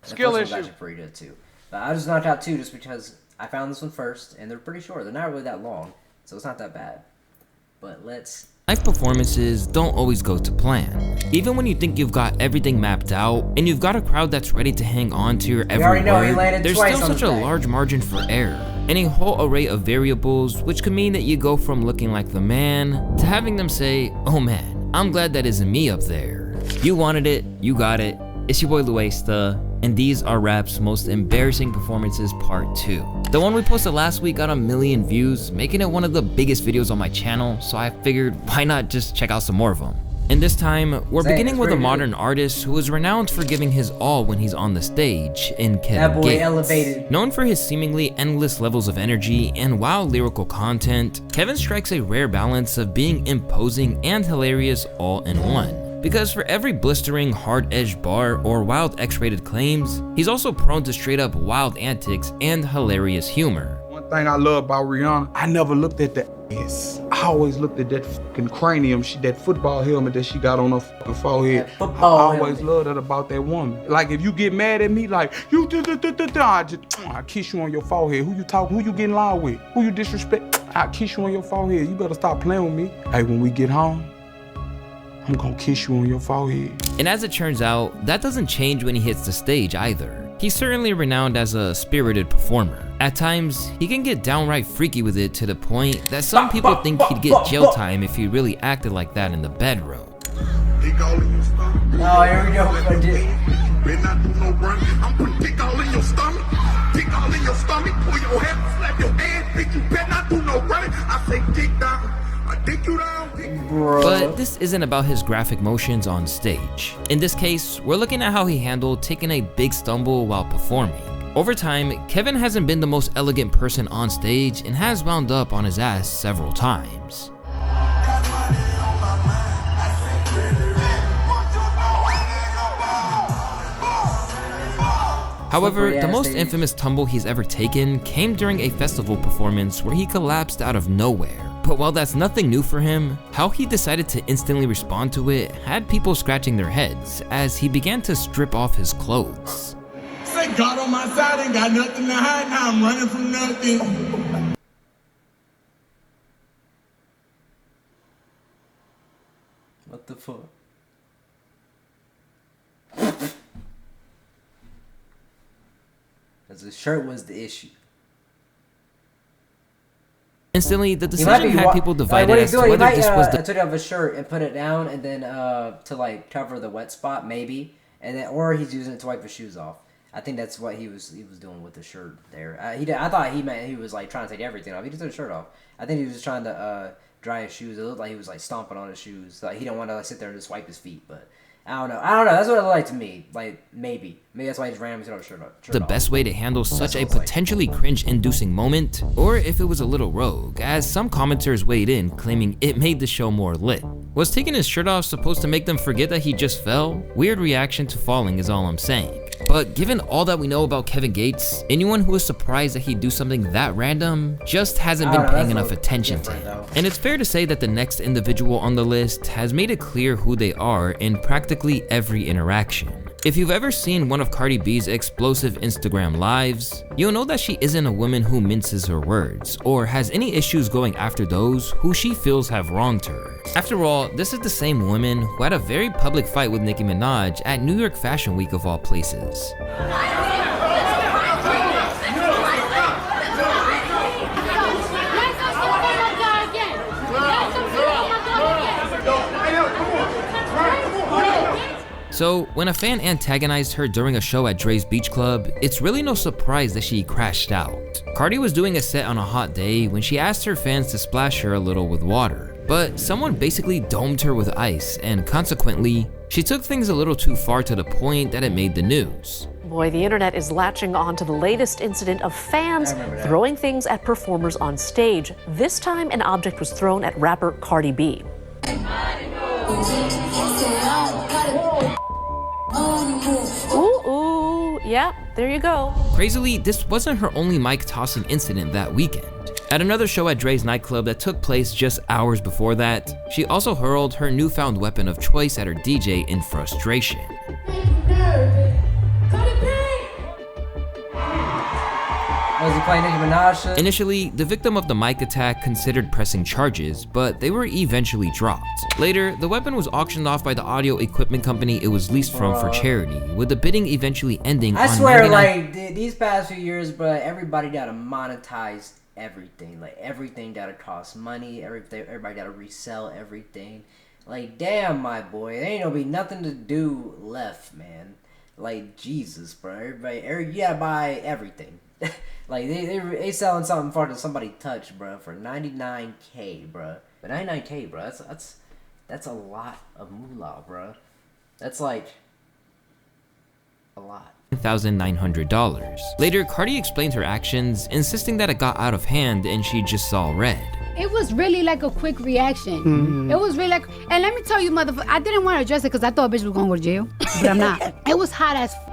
Skill the issue. first one's actually pretty good too. But I just knocked out 2 just because I found this one first, and they're pretty short. They're not really that long, so it's not that bad. But let's... Live performances don't always go to plan. Even when you think you've got everything mapped out, and you've got a crowd that's ready to hang on to your every word, there's still such a large margin for error, and a whole array of variables, which could mean that you go from looking like the man, to having them say, oh man, I'm glad that isn't me up there. You wanted it, you got it. It's your boy Luesta, and these are Rap's most embarrassing performances part 2. The one we posted last week got 1 million views, making it one of the biggest videos on my channel, so I figured why not just check out some more of them. And this time, we're beginning with a modern artist who is renowned for giving his all when he's on the stage, in Kevin Gates. Elevated. Known for his seemingly endless levels of energy and wild lyrical content, Kevin strikes a rare balance of being imposing and hilarious all in one. Because for every blistering, hard-edged bar or wild X-rated claims, he's also prone to straight-up wild antics and hilarious humor. One thing I love about Rihanna, I never looked at the ass. I always looked at that fucking cranium, that football helmet that she got on her fucking forehead. I always loved that about that woman. Like, if you get mad at me, like, you I kiss you on your forehead. Who you talking? Who you getting loud with? Who you disrespect? I kiss you on your forehead. You better stop playing with me. Hey, when we get home, I'm gonna kiss you on your forehead. And as it turns out, that doesn't change when he hits the stage either. He's certainly renowned as a spirited performer. At times, he can get downright freaky with it to the point that some people think he'd get jail time if he really acted like that in the bedroom. Oh, here we go. Better not do no run. I'm putting dick all in your stomach. Dick all in your stomach. Pull your head, slap your ass. Bitch, you better not do no running. I say dick down. I dick you down. But this isn't about his graphic motions on stage. In this case, we're looking at how he handled taking a big stumble while performing. Over time, Kevin hasn't been the most elegant person on stage and has wound up on his ass several times. However, the most infamous tumble he's ever taken came during a festival performance where he collapsed out of nowhere. But while that's nothing new for him, how he decided to instantly respond to it had people scratching their heads as he began to strip off his clothes. Say God on my side, ain't got nothing to hide, now I'm running from nothing. What the fuck? Because the shirt was the issue. Instantly, the decision had people divided as to whether this was the... took off his shirt and put it down, and then to like cover the wet spot, maybe, and then or he's using it to wipe his shoes off. I think that's what he was doing with the shirt there. I thought he was like trying to take everything off. He just took his shirt off. I think he was just trying to dry his shoes. It looked like he was like stomping on his shoes. Like he didn't want to like, sit there and just wipe his feet, but. I don't know. That's what it looked like to me. Like, maybe that's why he just randomly took off his shirt off. The best way to handle such a potentially cringe-inducing moment, or if it was a little rogue, as some commenters weighed in claiming it made the show more lit. Was taking his shirt off supposed to make them forget that he just fell? Weird reaction to falling is all I'm saying. But given all that we know about Kevin Gates, anyone who is surprised that he'd do something that random just hasn't been paying enough attention to him. And it's fair to say that the next individual on the list has made it clear who they are in practically every interaction. If you've ever seen one of Cardi B's explosive Instagram lives, you'll know that she isn't a woman who minces her words, or has any issues going after those who she feels have wronged her. After all, this is the same woman who had a very public fight with Nicki Minaj at New York Fashion Week of all places. So, when a fan antagonized her during a show at Dre's Beach Club, it's really no surprise that she crashed out. Cardi was doing a set on a hot day when she asked her fans to splash her a little with water, but someone basically domed her with ice, and consequently, she took things a little too far to the point that it made the news. Boy, the internet is latching on to the latest incident of fans throwing things at performers on stage. This time, an object was thrown at rapper Cardi B. Ooh, yeah, there you go. Crazily, this wasn't her only mic tossing incident that weekend. At another show at Dre's nightclub that took place just hours before that, she also hurled her newfound weapon of choice at her DJ in frustration. Was he playing Nicki Minaj shit? Initially, the victim of the mic attack considered pressing charges, but they were eventually dropped. Later, the weapon was auctioned off by the audio equipment company it was leased from for charity, with the bidding eventually ending on I swear, 99 like, these past few years, bro, everybody gotta monetize everything. Like, everything gotta cost money. Everybody gotta resell everything. Like, damn, my boy, there ain't gonna be nothing to do left, man. Like, Jesus, bro. You gotta buy everything. Like, they selling something for somebody touch, bro, for $99K, bro. But $99K, bro, that's a lot of moolah, bro. That's like a lot. $1,900. Later, Cardi explained her actions, insisting that it got out of hand and she just saw red. It was really like a quick reaction. It was really like, and let me tell you, motherfucker, I didn't want to address it because I thought a bitch was gonna go to jail, but I'm not. It was hot as fuck.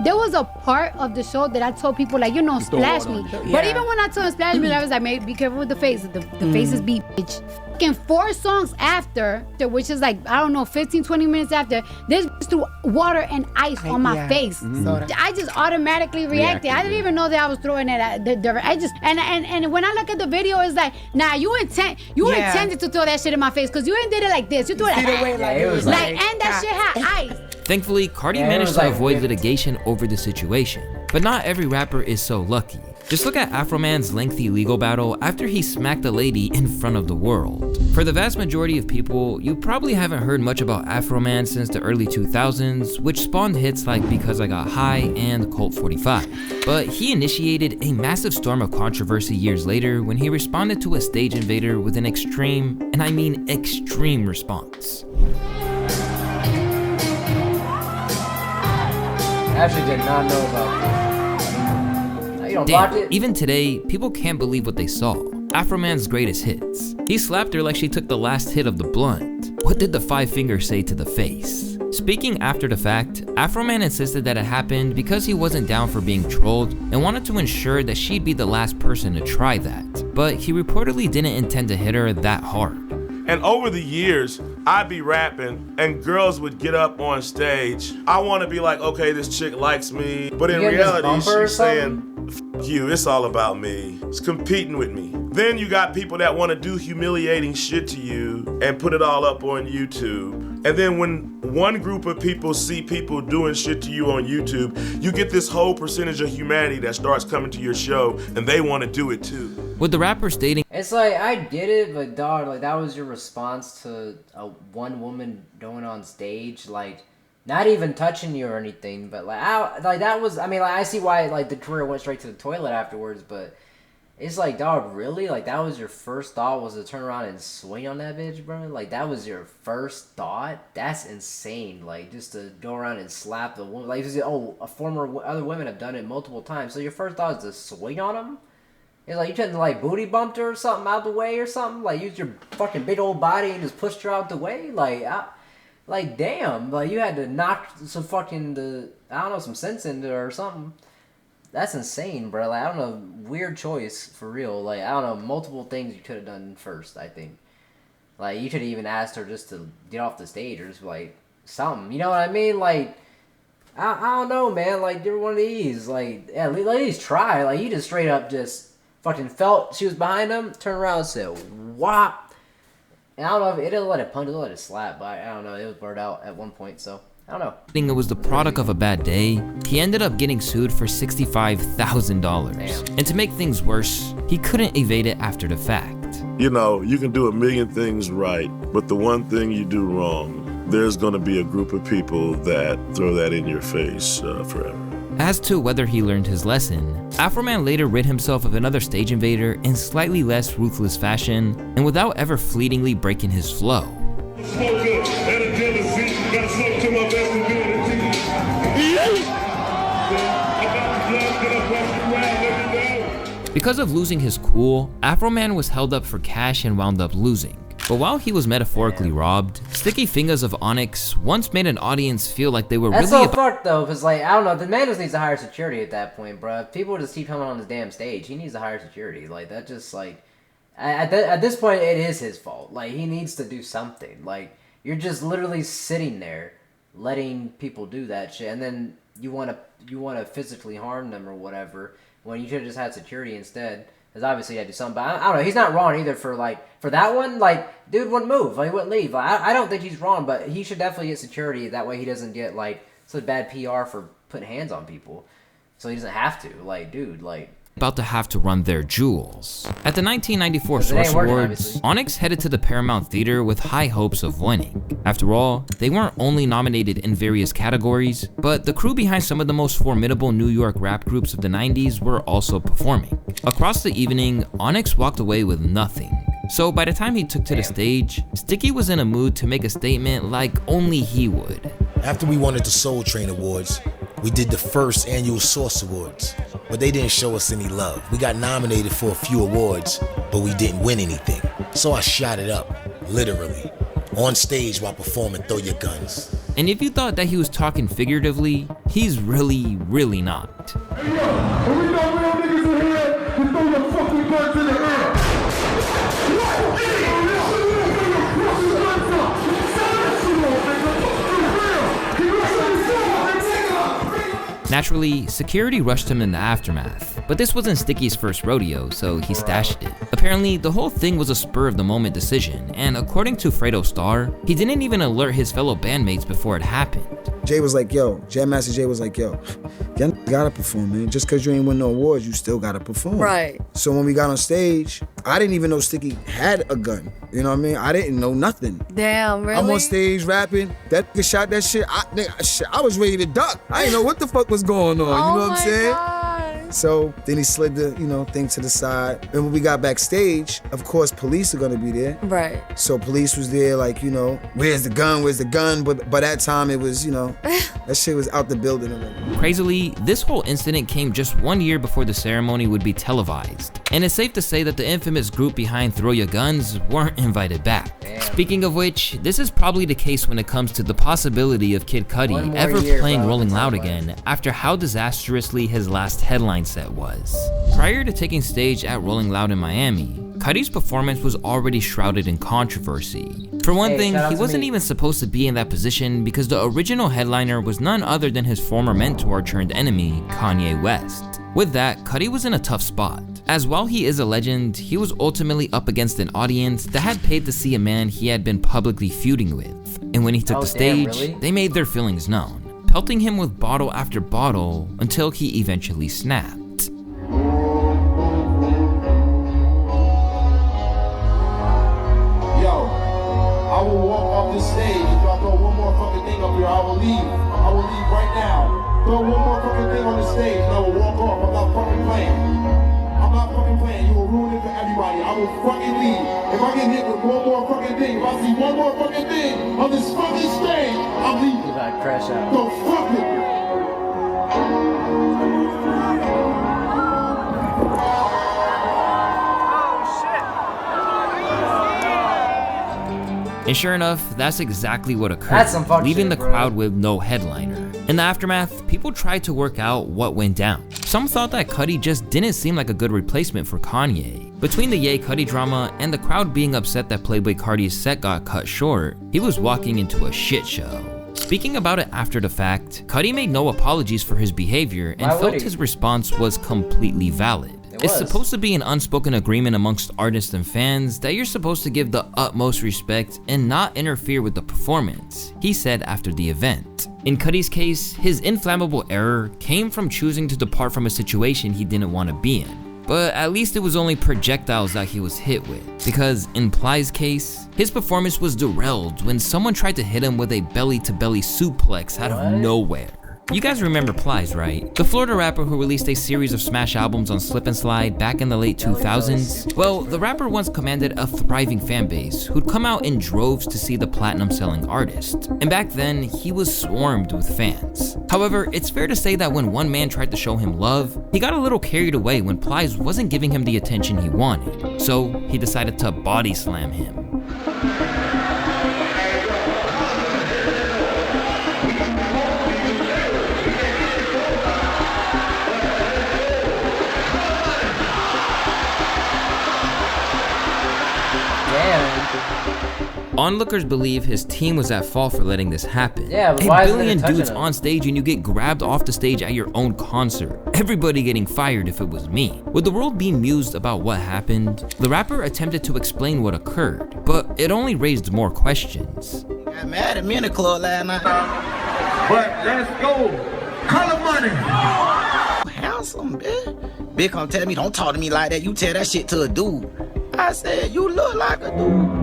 There was a part of the show that I told people, like, you know, splash me. But even when I told him splash me, I was like, man, be careful with the faces. The faces be bitch. And 4 songs after, which is like, I don't know, 15, 20 minutes after, this bitch threw water and ice on my face. I just automatically reacted. I didn't even know that I was throwing it at I just, and when I look at the video, it's like, nah, you intended to throw that shit in my face because you ain't did it like this. You threw it like, and that shit had ice. Thankfully, Cardi managed to avoid litigation over the situation. But not every rapper is so lucky. Just look at Afroman's lengthy legal battle after he smacked a lady in front of the world. For the vast majority of people, you probably haven't heard much about Afroman since the early 2000s, which spawned hits like Because I Got High and Colt 45. But he initiated a massive storm of controversy years later when he responded to a stage invader with an extreme, and I mean extreme, response. I actually did not know about this. You don't block it? Even today, people can't believe what they saw. Afroman's greatest hits. He slapped her like she took the last hit of the blunt. What did the 5 fingers say to the face? Speaking after the fact, Afroman insisted that it happened because he wasn't down for being trolled and wanted to ensure that she'd be the last person to try that. But he reportedly didn't intend to hit her that hard. And over the years, I'd be rapping and girls would get up on stage. I want to be like, okay, this chick likes me. But in reality, she's saying, F you, it's all about me. It's competing with me. Then you got people that want to do humiliating shit to you and put it all up on YouTube. And then when one group of people see people doing shit to you on YouTube, you get this whole percentage of humanity that starts coming to your show and they want to do it too. With the rapper stating, it's like, I get it, but dog, like, that was your response to one woman going on stage, like, not even touching you or anything, but that was, I mean, like, I see why, like, the career went straight to the toilet afterwards, but it's like, dog, really? Like, that was your first thought, was to turn around and swing on that bitch, bro? Like, that was your first thought? That's insane. Like, just to go around and slap the woman. Like, other women have done it multiple times. So your first thought is to swing on them? It's like, you couldn't, like, booty bumped her or something out the way or something? Like, use your fucking big old body and just pushed her out the way? Like, damn. Like, you had to knock some fucking, some sense into her or something. That's insane, bro. Like, I don't know, weird choice, for real. Like, I don't know, multiple things you could have done first, I think. Like, you could have even asked her just to get off the stage or just, like, something. You know what I mean? Like, I don't know, man. Like, give her one of these. Like, yeah, at least try. Like, you just straight up just fucking felt she was behind him, turned around and said, whop. And I don't know if it didn't let it punch, it let it slap, but I don't know, it was blurred out at one point, so I don't know. It was the product of a bad day, he ended up getting sued for $65,000. And to make things worse, he couldn't evade it after the fact. You know, you can do a million things right, but the one thing you do wrong, there's gonna be a group of people that throw that in your face forever. As to whether he learned his lesson, Afroman later rid himself of another stage invader in slightly less ruthless fashion, and without ever fleetingly breaking his flow. Because of losing his cool, Afroman was held up for cash and wound up losing. But while he was metaphorically robbed, Sticky Fingers of Onyx once made an audience feel like they were That's really- so fucked though, because like, I don't know, the man just needs to hire security at that point, bro. If people just keep coming on his damn stage, he needs to hire security. Like, that just like, at this point, it is his fault. Like, he needs to do something. Like, you're just literally sitting there letting people do that shit, and then you want to to physically harm them or whatever when you should have just had security instead. Because obviously he had to do something. But I don't know. He's not wrong either for that one. Like, dude wouldn't move. Like, he wouldn't leave. Like, I don't think he's wrong, but he should definitely get security. That way he doesn't get, like, such bad PR for putting hands on people. So he doesn't have to. Like, dude, like... about to have to run their jewels. At the 1994 Source Awards, Onyx headed to the Paramount Theater with high hopes of winning. After all, they weren't only nominated in various categories, but the crew behind some of the most formidable New York rap groups of the 90s were also performing. Across the evening, Onyx walked away with nothing. So by the time he took to the stage, Sticky was in a mood to make a statement like only he would. After we won at the Soul Train Awards, we did the first annual Source Awards, but they didn't show us any love. We got nominated for a few awards, but we didn't win anything. So I shot it up, literally, on stage while performing Throw Your Guns. And if you thought that he was talking figuratively, he's really, really not. Hey yo, and we got real niggas in here to throw your fucking guns in the air. Naturally, security rushed him in the aftermath, but this wasn't Sticky's first rodeo, so he stashed it. Apparently, the whole thing was a spur-of-the-moment decision, and according to Fredo Starr, he didn't even alert his fellow bandmates before it happened. Jay was like, yo, Jam Master Jay was like, yo, you gotta perform, man. Just cause you ain't win no awards, you still gotta perform. Right. So when we got on stage, I didn't even know Sticky had a gun. You know what I mean? I didn't know nothing. Damn, really? I'm on stage rapping, that nigga shot that shit. I was ready to duck. I didn't know what the fuck was going on, you know what I'm saying? God. So then he slid the, thing to the side. And when we got backstage, of course, police are gonna be there. Right. So police was there like, where's the gun, where's the gun? But by that time it was, that shit was out the building already. Crazily, this whole incident came just 1 year before the ceremony would be televised. And it's safe to say that the infamous group behind Throw Your Guns weren't invited back. Damn. Speaking of which, this is probably the case when it comes to the possibility of Kid Cudi ever playing Rolling Loud again after how disastrously his last headline set was. Prior to taking stage at Rolling Loud in Miami, Cudi's performance was already shrouded in controversy. For one thing, he wasn't even supposed to be in that position because the original headliner was none other than his former mentor turned enemy, Kanye West. With that, Cudi was in a tough spot, as while he is a legend, he was ultimately up against an audience that had paid to see a man he had been publicly feuding with. And when he took the stage, they made their feelings known, pelting him with bottle after bottle until he eventually snapped. I will walk off this stage. If y'all throw one more fucking thing up here, I will leave. I will leave right now. Throw one more fucking thing on the stage and I will walk off. I'm not fucking playing. I'm not fucking playing. You will ruin it for everybody. I will fucking leave. If I get hit with one more fucking thing, if I see one more fucking thing on this fucking stage, I'm leaving. You gotta crash out. Don't fuck with me. And sure enough, that's exactly what occurred, That's some fuck leaving shit, the bro. crowd with no headliner. In the aftermath, people tried to work out what went down. Some thought that Cudi just didn't seem like a good replacement for Kanye. Between the Ye Cudi drama and the crowd being upset that Playboi Carti's set got cut short, he was walking into a shit show. Speaking about it after the fact, Cudi made no apologies for his behavior and felt his response was completely valid. It's supposed to be an unspoken agreement amongst artists and fans that you're supposed to give the utmost respect and not interfere with the performance, he said after the event. In Cudi's case, his inflammable error came from choosing to depart from a situation he didn't want to be in. But at least it was only projectiles that he was hit with, because in Ply's case, his performance was derailed when someone tried to hit him with a belly-to-belly suplex out of nowhere. You guys remember Plies, right? The Florida rapper who released a series of smash albums on Slip and Slide back in the late 2000s? Well, the rapper once commanded a thriving fan base who'd come out in droves to see the platinum-selling artist. And back then, he was swarmed with fans. However, it's fair to say that when one man tried to show him love, he got a little carried away when Plies wasn't giving him the attention he wanted. So he decided to body slam him. Onlookers believe his team was at fault for letting this happen. Yeah, but a why isn't billion it touching dudes him? on stage and you get grabbed off the stage at your own concert. Everybody getting fired if it was me. With the world being mused about what happened, the rapper attempted to explain what occurred, but it only raised more questions. Got mad at me in the club last night. But let's go. Color money. Handsome, bitch. Big come tell me, don't talk to me like that. You tell that shit to a dude. I said, you look like a dude.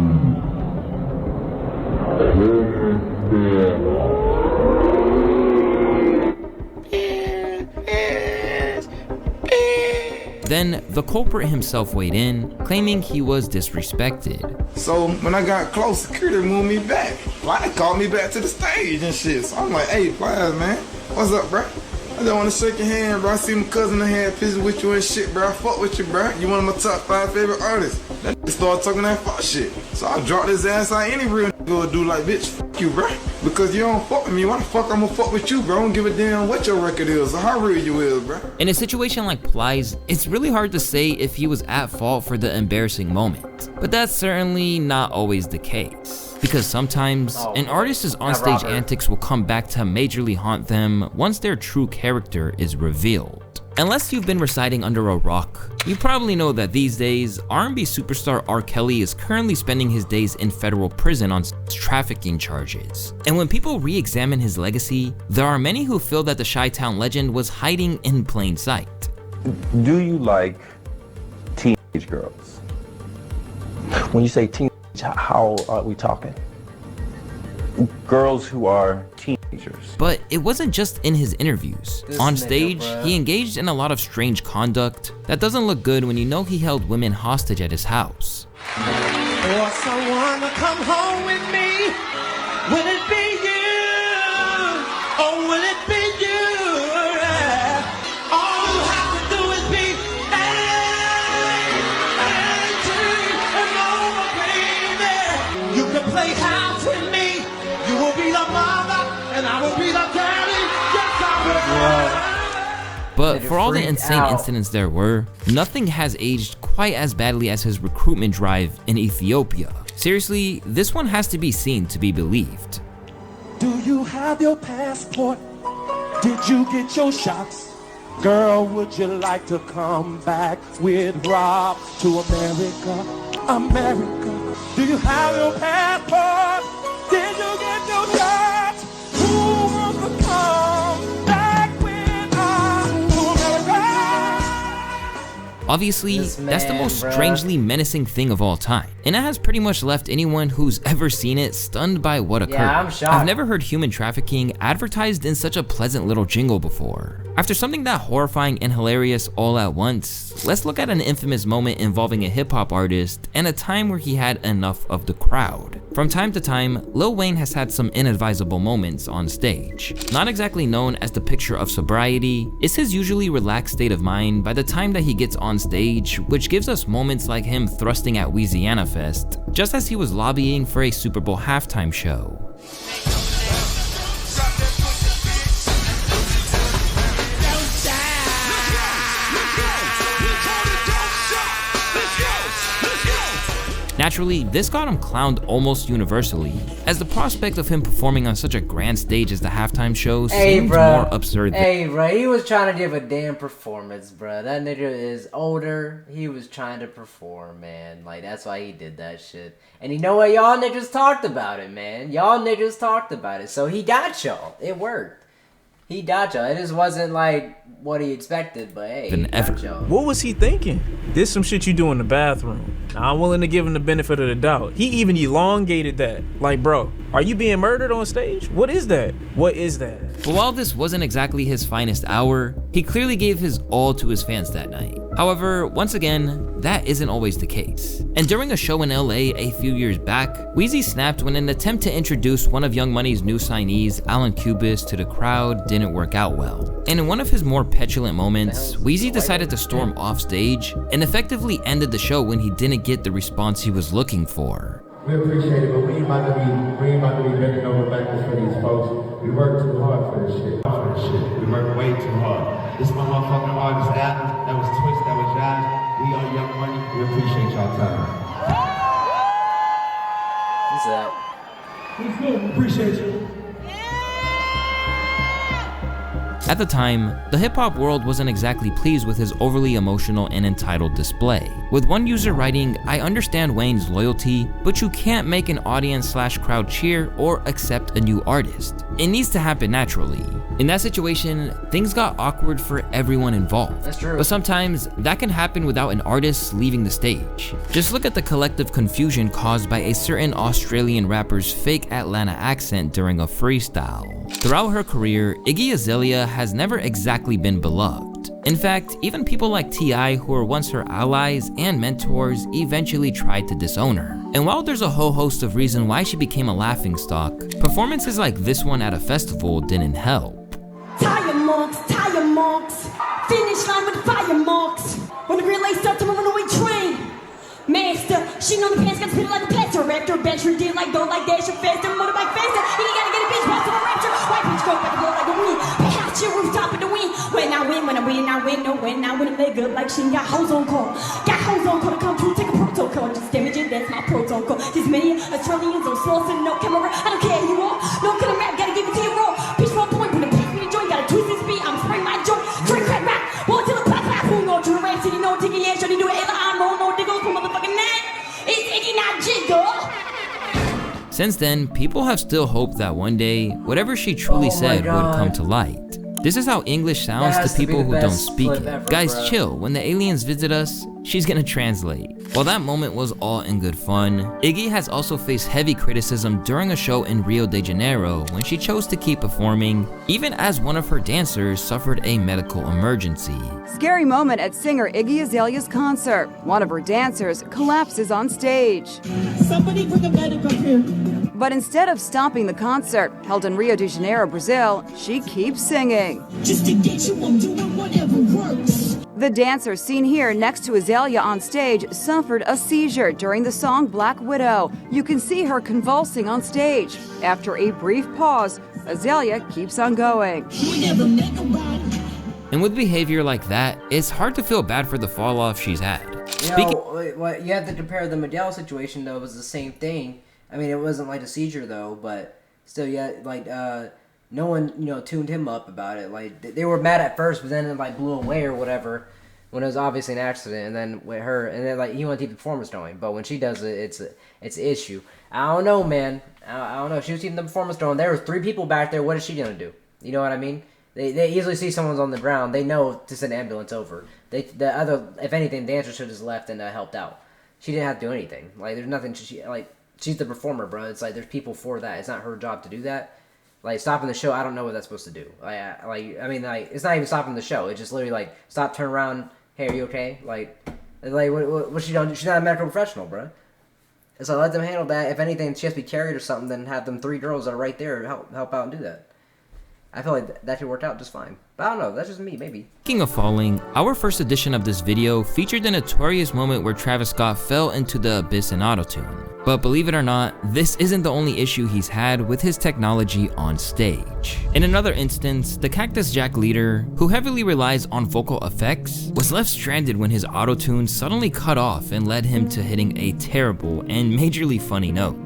Then the culprit himself weighed in, claiming he was disrespected. So when I got close, security moved me back. Fly called me back to the stage and shit. So I'm like, hey, Flyers, man, what's up, bro? I just want to shake your hand, bro. I see my cousin in here pissing with you and shit, bro. I fuck with you, bro. You one of my top 5 favorite artists. That started talking that fuck shit. So I dropped his ass like any real nigga would do, like, bitch, fuck you, bro. Because you don't fuck with me. Why the fuck I'm gonna fuck with you, bro? I don't give a damn what your record is or how real you is, bro. In a situation like Plies, it's really hard to say if he was at fault for the embarrassing moment. But that's certainly not always the case. Because sometimes, an artist's onstage antics will come back to majorly haunt them once their true character is revealed. Unless you've been residing under a rock, you probably know that these days, R&B superstar R. Kelly is currently spending his days in federal prison on trafficking charges. And when people re-examine his legacy, there are many who feel that the Chi-Town legend was hiding in plain sight. Do you like teenage girls? When you say teenage, how are we talking? Girls who are teenagers. But it wasn't just in his interviews. On stage, he engaged in a lot of strange conduct that doesn't look good when you know he held women hostage at his house. For someone to come home with me, will it be you? Or will it be you? All you have to do is be 18 and over, baby. You can play house with me. You will be the mother, and I will be the daddy. Yes, I will. But for all the insane incidents there were, nothing has aged quite as badly as his recruitment drive in Ethiopia. Seriously, this one has to be seen to be believed. Do you have your passport? Did you get your shots? Girl, would you like to come back with Rob to America? America. Do you have your passport? Did you get your shots? Who wants to come back with us to America? Obviously, that's the most strangely menacing thing of all time, and it has pretty much left anyone who's ever seen it stunned by what occurred. Yeah, I'm shocked. I've never heard human trafficking advertised in such a pleasant little jingle before. After something that horrifying and hilarious all at once, let's look at an infamous moment involving a hip-hop artist and a time where he had enough of the crowd. From time to time, Lil Wayne has had some inadvisable moments on stage. Not exactly known as the picture of sobriety, it's his usually relaxed state of mind by the time that he gets on stage, which gives us moments like him thrusting at Louisiana Fest, just as he was lobbying for a Super Bowl halftime show. Naturally, this got him clowned almost universally, as the prospect of him performing on such a grand stage as the halftime show seemed more absurd than— Hey, bro, he was trying to give a damn performance, bro. That nigga is older. He was trying to perform, man. Like, that's why he did that shit. And you know what? Y'all niggas talked about it, man. Y'all niggas talked about it. So he got y'all. It worked. He got y'all. It just wasn't like what he expected, but hey, he got y'all. What was he thinking? This some shit you do in the bathroom. Now, I'm willing to give him the benefit of the doubt. He even elongated that. Like, bro, are you being murdered on stage? What is that? What is that? But while this wasn't exactly his finest hour, he clearly gave his all to his fans that night. However, once again, that isn't always the case. And during a show in LA a few years back, Weezy snapped when an attempt to introduce one of Young Money's new signees, Alan Cubis, to the crowd didn't work out well. And in one of his more petulant moments, Weezy decided to storm off stage and effectively ended the show when he didn't get the response he was looking for. We appreciate it, but we ain't about to be bending over backwards for these folks. We work too hard for this shit. We work way too hard. This is my motherfucking artist Adam. That was Twist, that was Josh. We are Young Money. We appreciate y'all time. What's that? It's good. Appreciate you. At the time, the hip-hop world wasn't exactly pleased with his overly emotional and entitled display, with one user writing, "I understand Wayne's loyalty, but you can't make an audience/crowd cheer or accept a new artist. It needs to happen naturally." In that situation, things got awkward for everyone involved. That's true. But sometimes, that can happen without an artist leaving the stage. Just look at the collective confusion caused by a certain Australian rapper's fake Atlanta accent during a freestyle. Throughout her career, Iggy Azalea has never exactly been beloved. In fact, even people like T.I., who were once her allies and mentors, eventually tried to disown her. And while there's a whole host of reasons why she became a laughingstock, performances like this one at a festival didn't help. Tire marks, finish line with fire marks. When the green light starts to move on the way train. Master, she on the pants, got spit like a plaster. Raptor, battery, did like go like dash, faster, motorbike faster. He gotta get a bitch, pass to my rapture. White bitch, go back and blow like a wind. Perhaps your rooftop in the wind. When I win, no, when I win, leg up like she got hoes on call. Got hoes on call to come through, take a protocol. Just damage it, that's my protocol. These many Australians on source and no camera. I don't care who you are. No killer rap, gotta give it to you raw. Bitch, 1 point, when the pass me the joint, gotta twist this beat. I'm spraying my joint. Drink, crack, rap. Walk till the pop, pop, boom, no, to the rap city, no, ticket, yeah, shorty, do it, I'm roll, no, diggle, from motherfucking neck. It's Iggy, not Jiggle. Since then, people have still hoped that one day, whatever she truly said would come to light. This is how English sounds to people who don't speak it. Ever, Guys, bro. chill. When the aliens visit us, she's gonna translate. While that moment was all in good fun, Iggy has also faced heavy criticism during a show in Rio de Janeiro when she chose to keep performing, even as one of her dancers suffered a medical emergency. Scary moment at singer Iggy Azalea's concert. One of her dancers collapses on stage. Somebody bring a medic up here. But instead of stopping the concert, held in Rio de Janeiro, Brazil, she keeps singing. Just to get you, I'm doing whatever works. The dancer seen here next to Azalea on stage suffered a seizure during the song Black Widow. You can see her convulsing on stage. After a brief pause, Azalea keeps on going. And with behavior like that, it's hard to feel bad for the fall off she's had. What you have to compare the Medell situation though. It was the same thing. I mean, it wasn't like a seizure though, but still, yeah, like no one tuned him up about it. Like they were mad at first, but then it like blew away or whatever when it was obviously an accident. And then with her, and then like he wanted to keep the performance going, but when she does it, it's an issue. I don't know, man. I don't know. She was keeping the performance going. There were 3 people back there. What is she gonna do? You know what I mean? They easily see someone's on the ground. They know to send an ambulance over. If anything, the dancer should have just left and helped out. She didn't have to do anything. Like there's nothing. She's the performer, bro. It's like there's people for that. It's not her job to do that. Like stopping the show, I don't know what that's supposed to do. It's not even stopping the show. It's just literally like stop, turn around. Hey, are you okay? What's she doing? She's not a medical professional, bro. So let them handle that. If anything, she has to be carried or something. Then have them 3 girls that are right there help out and do that. I feel like that should work out just fine. But I don't know, that's just me, maybe. Speaking of falling, our first edition of this video featured the notorious moment where Travis Scott fell into the abyss in autotune. But believe it or not, this isn't the only issue he's had with his technology on stage. In another instance, the Cactus Jack leader, who heavily relies on vocal effects, was left stranded when his autotune suddenly cut off and led him to hitting a terrible and majorly funny note.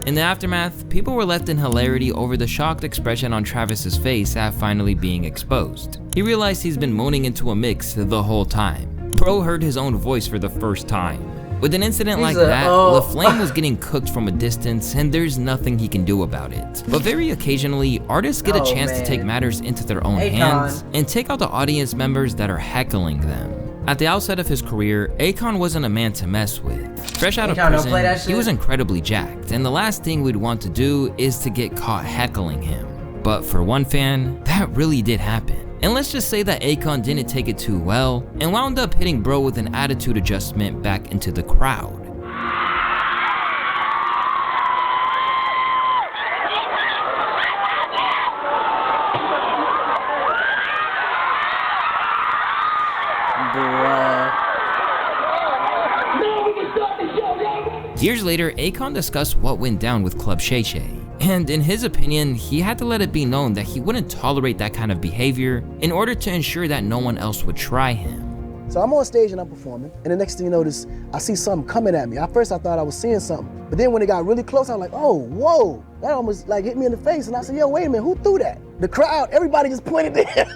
In the aftermath, people were left in hilarity over the shocked expression on Travis's face at finally being exposed. He realized he's been moaning into a mix the whole time. Bro heard his own voice for the first time. With an incident like that, LaFlame was getting cooked from a distance and there's nothing he can do about it. But very occasionally, artists get a chance to take matters into their own hands and take out the audience members that are heckling them. At the outset of his career, Akon wasn't a man to mess with. Fresh out of prison, he was incredibly jacked, and the last thing we'd want to do is to get caught heckling him. But for one fan, that really did happen. And let's just say that Akon didn't take it too well, and wound up hitting bro with an attitude adjustment back into the crowd. Years later, Akon discussed what went down with Club Shay Shay. And in his opinion, he had to let it be known that he wouldn't tolerate that kind of behavior in order to ensure that no one else would try him. So I'm on stage and I'm performing, and the next thing you know, I see something coming at me. At first I thought I was seeing something, but then when it got really close, I was like, oh, whoa. That almost like hit me in the face, and I said, yo, wait a minute, who threw that? The crowd, everybody just pointed to him.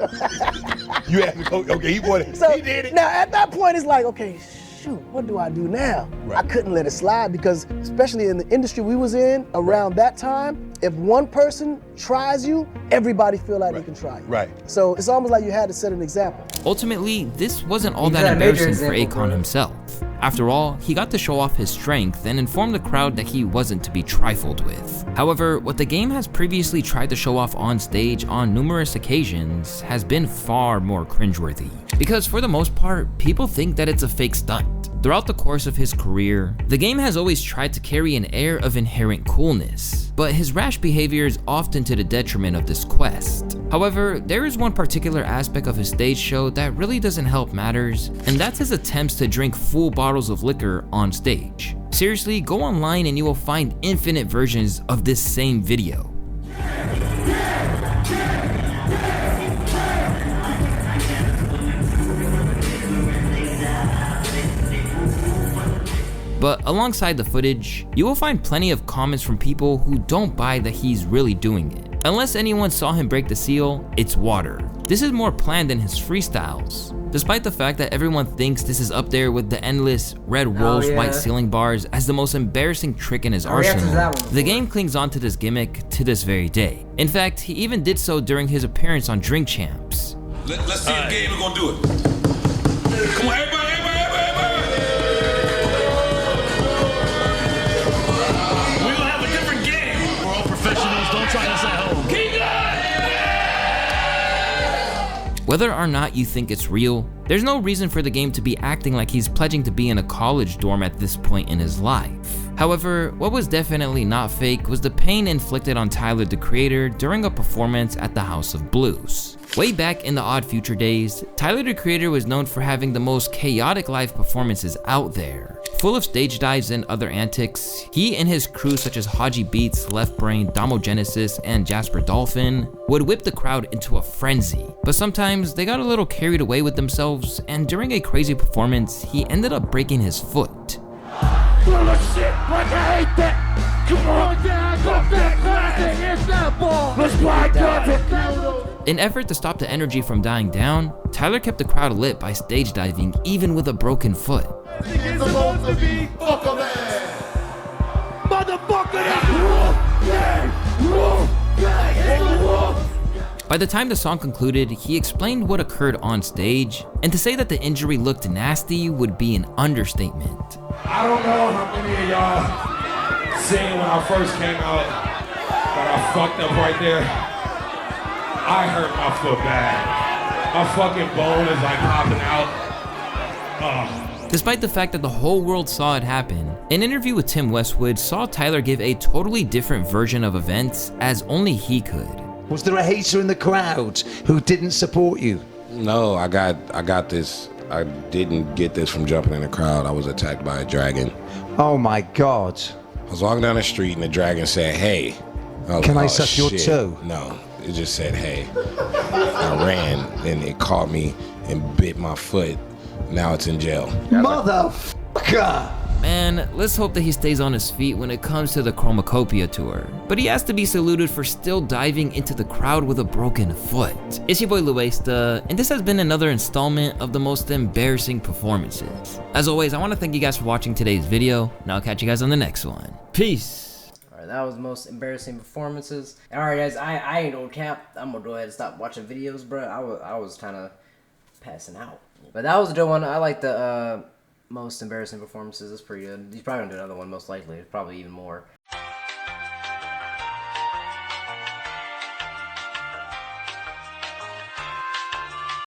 You had to go, okay, he pointed, so he did it. Now at that point, it's like, okay, shoot, what do I do now? Right. I couldn't let it slide because especially in the industry we was in around that time, if one person tries you, everybody feel like they can try you. Right. So it's almost like you had to set an example. Ultimately, this wasn't all that embarrassing for Akon himself. After all, he got to show off his strength and inform the crowd that he wasn't to be trifled with. However, what the game has previously tried to show off on stage on numerous occasions has been far more cringeworthy. Because for the most part, people think that it's a fake stunt. Throughout the course of his career, the game has always tried to carry an air of inherent coolness, but his rash behavior is often to the detriment of this quest. However, there is one particular aspect of his stage show that really doesn't help matters, and that's his attempts to drink full bottles of liquor on stage. Seriously, go online and you will find infinite versions of this same video. But alongside the footage, you will find plenty of comments from people who don't buy that he's really doing it. Unless anyone saw him break the seal, it's water. This is more planned than his freestyles. Despite the fact that everyone thinks this is up there with the endless red rolls, white ceiling bars as the most embarrassing trick in his arsenal, the game clings on to this gimmick to this very day. In fact, he even did so during his appearance on Drink Champs. Let's see if Game is gonna do it. Come on, everybody. Whether or not you think it's real, there's no reason for the game to be acting like he's pledging to be in a college dorm at this point in his life. However, what was definitely not fake was the pain inflicted on Tyler, the Creator, during a performance at the House of Blues. Way back in the Odd Future days, Tyler, the Creator was known for having the most chaotic live performances out there. Full of stage dives and other antics, he and his crew such as Haji Beats, Left Brain, Damo Genesis, and Jasper Dolphin would whip the crowd into a frenzy. But sometimes they got a little carried away with themselves, and during a crazy performance, he ended up breaking his foot. Full of shit, like I hate that. Come on down, go back, classic, it's that ball. Let's play guns. In effort to stop the energy from dying down, Tyler kept the crowd lit by stage diving even with a broken foot. It's supposed to be fuck a man. Motherfucker, By the time the song concluded, he explained what occurred on stage, and to say that the injury looked nasty would be an understatement. I don't know how many of y'all seen when I first came out that I fucked up right there. I hurt my foot bad. My fucking bone is like popping out. Despite the fact that the whole world saw it happen, an interview with Tim Westwood saw Tyler give a totally different version of events as only he could. Was there a hater in the crowd who didn't support you? No, I got this. I didn't get this from jumping in the crowd. I was attacked by a dragon. Oh my God. I was walking down the street and the dragon said, hey. Can I suck your toe? No, it just said, hey. I ran and it caught me and bit my foot. Now it's in jail. Motherfucker! Man, let's hope that he stays on his feet when it comes to the Chromacopia tour. But he has to be saluted for still diving into the crowd with a broken foot. It's your boy Luesta, and this has been another installment of the most embarrassing performances. As always, I want to thank you guys for watching today's video, and I'll catch you guys on the next one. Peace! Alright, that was the most embarrassing performances. Alright guys, I ain't no cap. I'm gonna go ahead and stop watching videos, bro. I was kind of passing out. But that was a good one. I like the most embarrassing performances. It's pretty good. He's probably gonna do another one most likely. Probably even more.